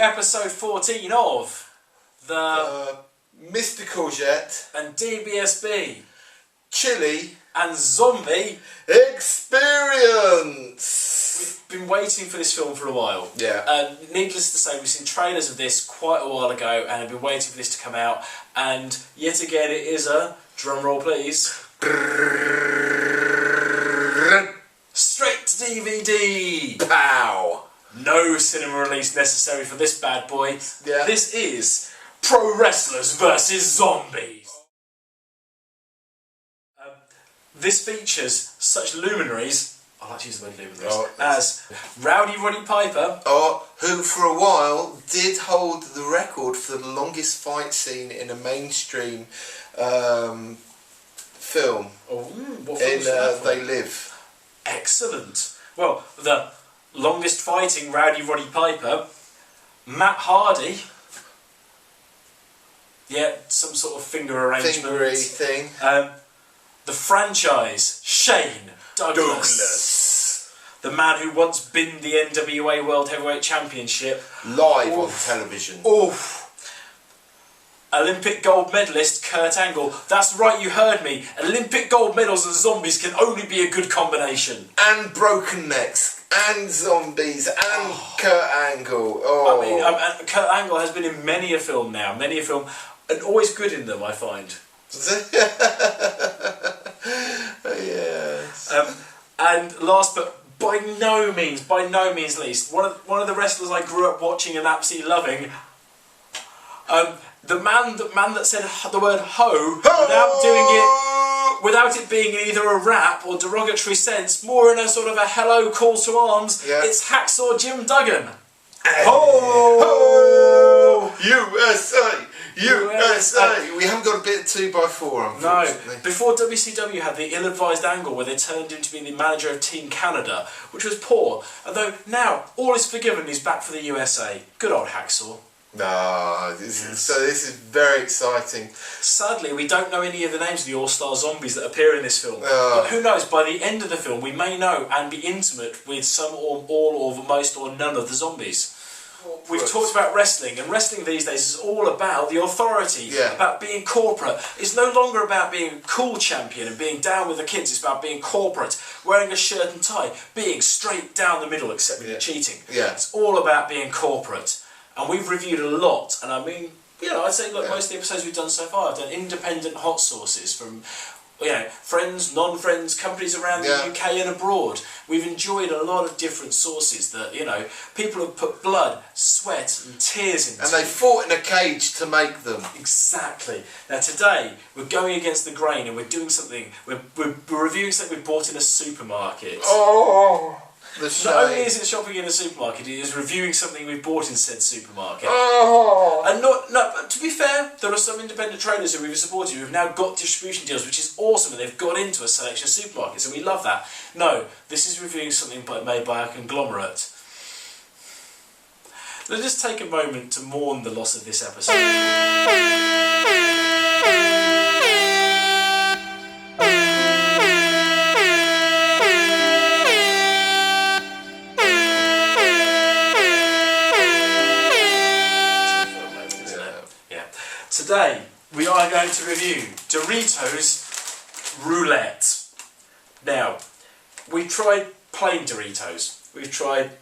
episode 14 of the Mr. Courgette and DBSB Chilli and Zombie Experience. We've been waiting for this film for a while. Yeah. Needless to say, we've seen trailers of this quite a while ago and have been waiting for this to come out. And yet again, it is a drum roll, please. Straight to DVD. Pow. No cinema release necessary for this bad boy. Yeah. This is Pro Wrestlers vs. Zombies. This features such luminaries, I like to use the word luminaries, as Rowdy Roddy Piper, who for a while did hold the record for the longest fight scene in a mainstream film. What film was that? They Live. Excellent. Well, the longest fighting Rowdy Roddy Piper, Matt Hardy. Yeah, some sort of finger arrangement. Fingery thing. The franchise, Shane Douglas. The man who once binned the NWA World Heavyweight Championship. Live on television. Oof. Olympic gold medalist Kurt Angle. That's right, you heard me. Olympic gold medals and zombies can only be a good combination. And broken necks. And zombies. And Kurt Angle. I mean, Kurt Angle has been in many a film now. Many a film. And always good in them, I find. Yes. And last but by no means least, one of the wrestlers I grew up watching and absolutely loving, the man that said the word ho without it being in either a rap or derogatory sense, more in a sort of a hello call to arms. Yeah. It's Hacksaw Jim Duggan. Ho! Ho! USA! USA! We haven't got a bit of 2x4, unfortunately. No. Before WCW had the ill-advised angle where they turned him to be the manager of Team Canada, which was poor. Although now all is forgiven, he's back for the USA. Good old Hacksaw. So this is very exciting. Sadly, we don't know any of the names of the all-star zombies that appear in this film. But who knows, by the end of the film, we may know and be intimate with some or all or most or none of the zombies. We've talked about wrestling, and wrestling these days is all about the authority, about being corporate. It's no longer about being a cool champion and being down with the kids, it's about being corporate, wearing a shirt and tie, being straight down the middle except with the cheating. Yeah. It's all about being corporate. And we've reviewed a lot, and I mean, I'd say look, most of the episodes we've done so far have done independent hot sauces from friends, non-friends, companies around the UK and abroad. We've enjoyed a lot of different sauces that, people have put blood, sweat and tears into. And they fought in a cage to make them. Exactly. Now today, we're going against the grain and we're doing something, we're reviewing something we bought in a supermarket. Oh! Not only is it shopping in a supermarket, it is reviewing something we bought in said supermarket. Oh. And to be fair, there are some independent traders who we've supported who have now got distribution deals, which is awesome, and they've got into a selection of supermarkets, and we love that. No, this is reviewing something made by a conglomerate. Let's just take a moment to mourn the loss of this episode. Today, we are going to review Doritos Roulette. Now, we've tried plain Doritos. We've tried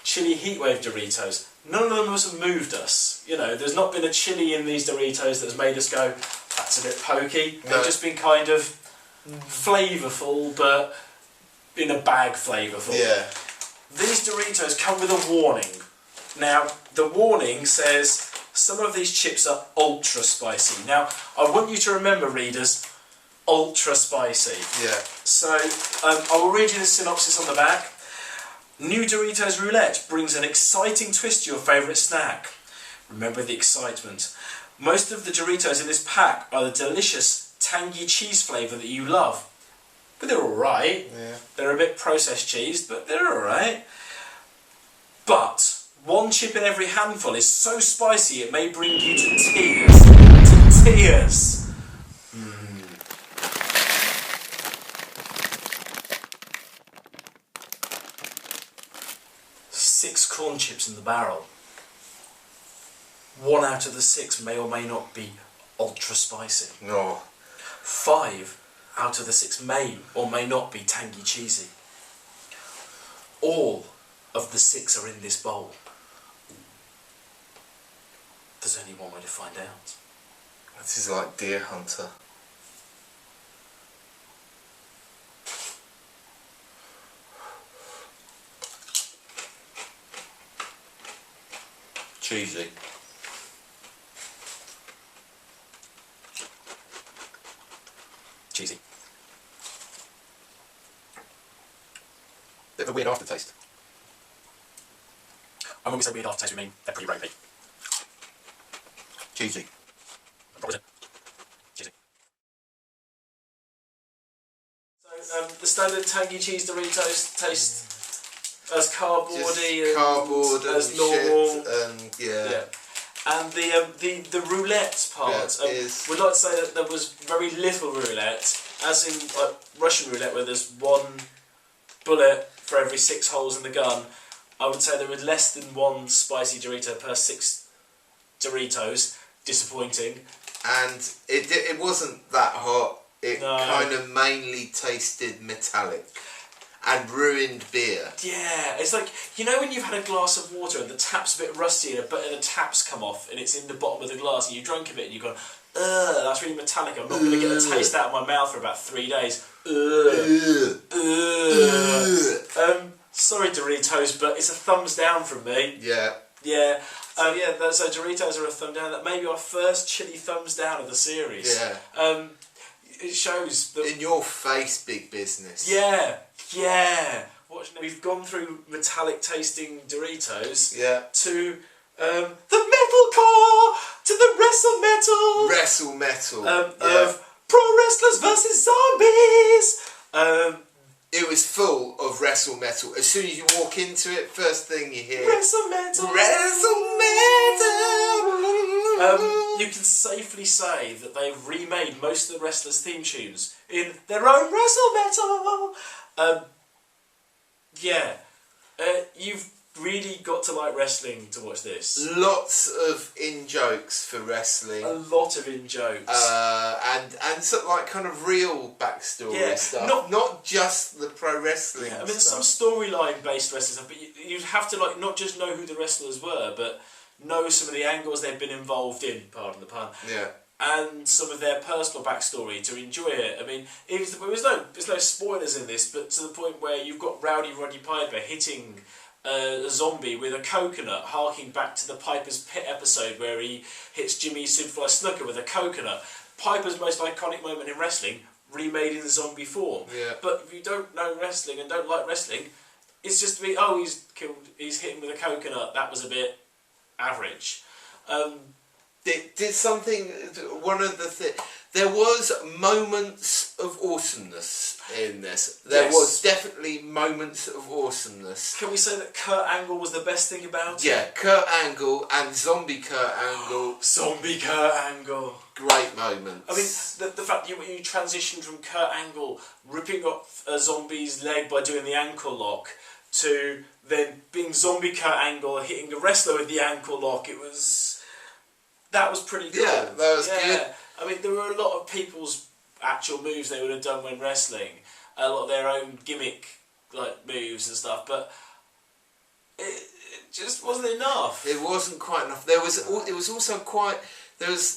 chili heatwave Doritos. None of them have moved us. There's not been a chili in these Doritos that has made us go, that's a bit pokey. They've just been kind of flavourful, but in a bag flavourful. Yeah. These Doritos come with a warning. Now, the warning says, some of these chips are ultra spicy. Now, I want you to remember, readers, ultra spicy. Yeah. So, I will read you the synopsis on the back. New Doritos Roulette brings an exciting twist to your favourite snack. Remember the excitement. Most of the Doritos in this pack are the delicious, tangy cheese flavour that you love. But they're alright. Yeah. They're a bit processed cheese, but they're alright. But one chip in every handful is so spicy it may bring you to tears. To tears. 6 corn chips in the barrel. 1 out of the 6 may or may not be ultra spicy. No. 5 out of the 6 may or may not be tangy cheesy. All of the 6 are in this bowl. There's only one way to find out. This is like Deer Hunter. Cheesy. Cheesy. Bit of a weird aftertaste. And when we say weird aftertaste, we mean they're pretty ropey. Cheesy. What is it? Cheesy. So, the standard tangy cheese Doritos taste as cardboardy and cardboard as and normal. Shit and yeah. And the roulette part, we'd like to say that there was very little roulette, as in like Russian roulette where there's 1 bullet for every 6 holes in the gun. I would say there was less than 1 spicy Dorito per 6 Doritos. Disappointing. And it wasn't that hot. It No. kind of mainly tasted metallic and ruined beer. Yeah, it's like, you know when you've had a glass of water and the tap's a bit rusty and the tap's come off and it's in the bottom of the glass and you drank a bit and you've gone, ugh, that's really metallic, I'm not going to get the taste out of my mouth for about 3 days. Sorry Doritos, but it's a thumbs down from me. Yeah. Yeah. So Doritos are a thumb down. That may be our first chili thumbs down of the series. Yeah. It shows that... In your face, big business. Yeah. We've gone through metallic tasting Doritos to the metalcore, to the wrestle metal. Wrestle metal. Of pro wrestlers versus zombies. It was full of wrestle metal. As soon as you walk into it, first thing you hear... Wrestle metal. Wrestle metal. You can safely say that they've remade most of the wrestlers' theme tunes in their own wrestle metal. You've really got to like wrestling to watch this. Lots of in-jokes for wrestling. A lot of in-jokes. And sort of like kind of real backstory stuff. Not just the pro wrestling I mean, there's some storyline based wrestling stuff, but you'd have to like not just know who the wrestlers were, but know some of the angles they've been involved in, pardon the pun. Yeah. And some of their personal backstory to enjoy it. I mean, there's no spoilers in this, but to the point where you've got Rowdy Roddy Piper hitting a zombie with a coconut, harking back to the Piper's Pit episode where he hits Jimmy Superfly Snuka with a coconut. Piper's most iconic moment in wrestling, remade in zombie form. Yeah. But if you don't know wrestling and don't like wrestling, it's just to be, he's hit him with a coconut, that was a bit average. Did something, one of the things, there was moments of awesomeness in this. There was definitely moments of awesomeness. Can we say that Kurt Angle was the best thing about it? Yeah, Kurt Angle and Zombie Kurt Angle. Zombie Kurt Angle. Great moments. I mean, the fact you transitioned from Kurt Angle ripping off a zombie's leg by doing the ankle lock to then being Zombie Kurt Angle hitting a wrestler with the ankle lock, that was pretty good. Yeah, that was good. I mean, there were a lot of people's actual moves they would have done when wrestling, a lot of their own gimmick like moves and stuff, but it just wasn't enough. It wasn't quite enough. There was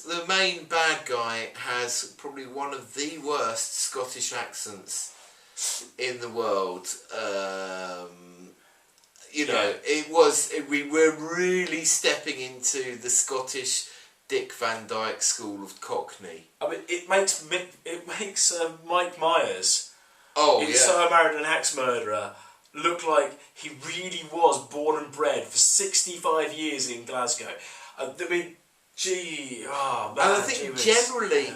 the main bad guy has probably one of the worst Scottish accents in the world. We were really stepping into the Scottish Dick Van Dyke school of Cockney. I mean, it makes Mike Myers in So I Married an Axe Murderer look like he really was born and bred for 65 years in Glasgow. I mean, man. And I think generally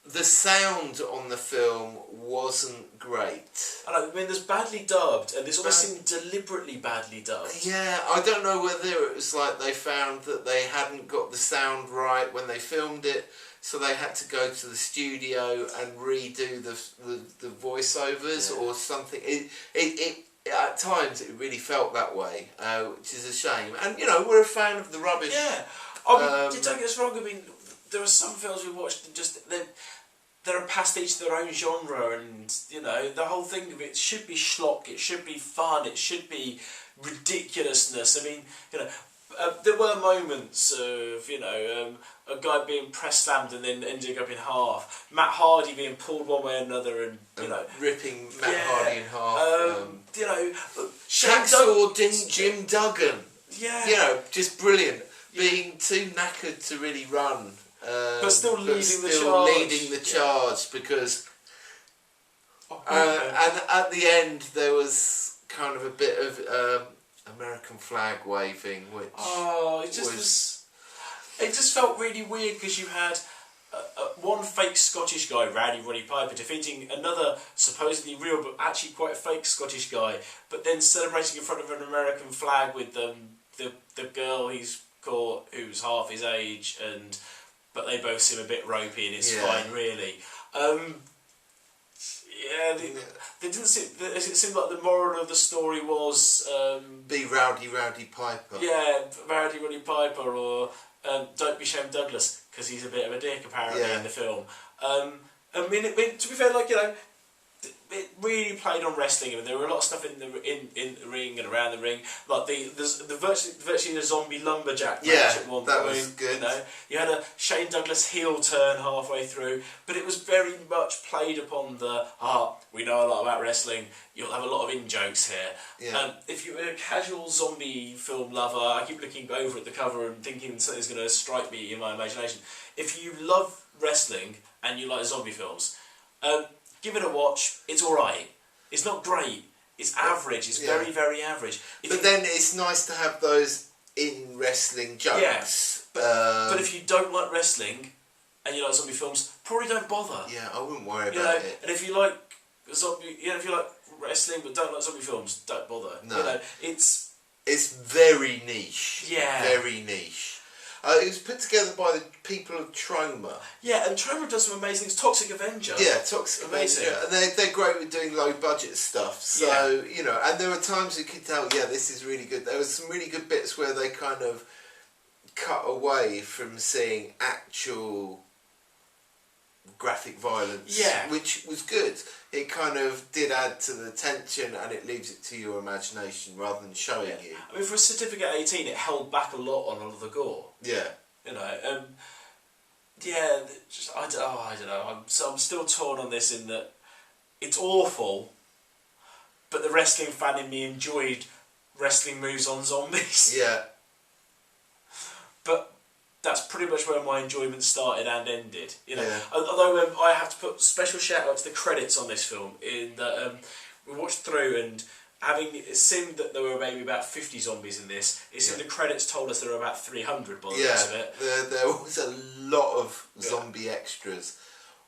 the sound on the film wasn't great. I mean, there's badly dubbed, and this almost seemed deliberately badly dubbed. Yeah, I don't know whether it was like they found that they hadn't got the sound right when they filmed it, so they had to go to the studio and redo the voiceovers or something. It at times it really felt that way, which is a shame. And we're a fan of the rubbish. Yeah. I mean, don't get us wrong. I mean, there are some films we watched that just they're a pastiche of their own genre, and you know the whole thing of it should be schlock, it should be fun, it should be ridiculousness. I mean, you know, there were moments of a guy being press slammed and then ending up in half, Matt Hardy being pulled one way or another, and ripping Matt Hardy in half. Hacksaw Jim Duggan. Yeah, you know, just brilliant. Being too knackered to really run. But still leading the charge because and at the end there was kind of a bit of American flag waving, which it just felt really weird because you had one fake Scottish guy, Rowdy Roddy Piper, defeating another supposedly real but actually quite fake Scottish guy, but then celebrating in front of an American flag with the girl he's caught who's half his age, but they both seem a bit ropey and it's fine, really. They didn't seem. It seemed like the moral of the story was be Rowdy Piper. Yeah, Rowdy Roddy Piper, or don't be Shane Douglas because he's a bit of a dick apparently in the film. I mean, to be fair, like it really played on wrestling. I mean, there were a lot of stuff in the ring and around the ring, like the virtually a zombie lumberjack match at one point. That was good. You had a Shane Douglas heel turn halfway through, but it was very much played upon the we know a lot about wrestling. You'll have a lot of in jokes here. Yeah. If you're a casual zombie film lover, I keep looking over at the cover and thinking something's going to strike me in my imagination. If you love wrestling and you like zombie films, give it a watch. It's alright. It's not great. It's average. It's very, very average. But then it's nice to have those in wrestling jokes. Yes. But if you don't like wrestling and you like zombie films, probably don't bother. Yeah, I wouldn't worry about it. And if you like zombie, if you like wrestling but don't like zombie films, don't bother. No. It's very niche. Yeah. Very niche. It was put together by the people of Troma. Yeah, and Troma does some amazing things. Toxic Avenger. Yeah, Toxic Avenger. And they're great with doing low budget stuff. So, and there were times you could tell, this is really good. There was some really good bits where they kind of cut away from seeing actual graphic violence. Yeah. Which was good. It kind of did add to the tension and it leaves it to your imagination rather than showing you. I mean, for a Certificate 18, it held back a lot on all of the gore. Yeah. I don't know. I'm still torn on this in that it's awful, but the wrestling fan in me enjoyed wrestling moves on zombies. Yeah. But that's pretty much where my enjoyment started and ended. Although I have to put special shout out to the credits on this film in that we watched through, and it seemed that there were maybe about 50 zombies in this. It seemed the credits told us there were about 300 by the looks of it. There was a lot of zombie extras.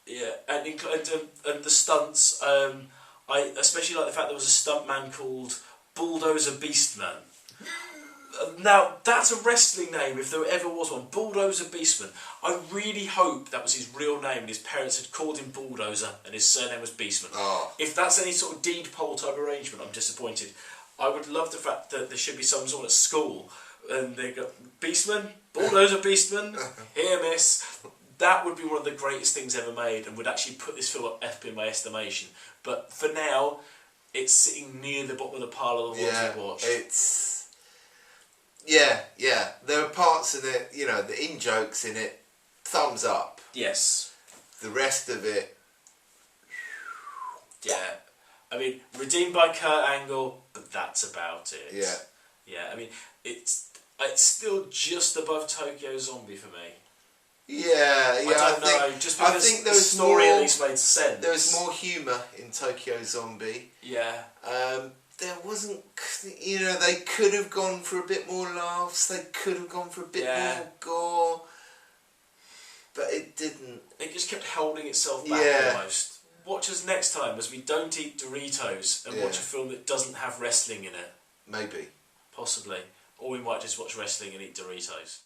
Yeah, and the stunts. I especially like the fact there was a stuntman called Bulldozer Beastman. Now, that's a wrestling name if there ever was one. Bulldozer Beastman. I really hope that was his real name and his parents had called him Bulldozer and his surname was Beastman. Oh. If that's any sort of deed poll type arrangement, I'm disappointed. I would love the fact that there should be someone at school and they go, Beastman, Bulldozer Beastman, here miss. That would be one of the greatest things ever made and would actually put this film up in my estimation. But for now, it's sitting near the bottom of the pile of the ones we watched. Yeah. There are parts in it, the in-jokes in it, thumbs up. Yes. The rest of it... Yeah. I mean, redeemed by Kurt Angle, but that's about it. Yeah. Yeah, I mean, it's still just above Tokyo Zombie for me. Yeah. I don't know, just because the story at least made sense. There was more humour in Tokyo Zombie. Yeah. There wasn't, they could have gone for a bit more laughs, they could have gone for a bit more gore, but it didn't. It just kept holding itself back almost. Watch us next time as we don't eat Doritos and watch a film that doesn't have wrestling in it. Maybe. Possibly. Or we might just watch wrestling and eat Doritos.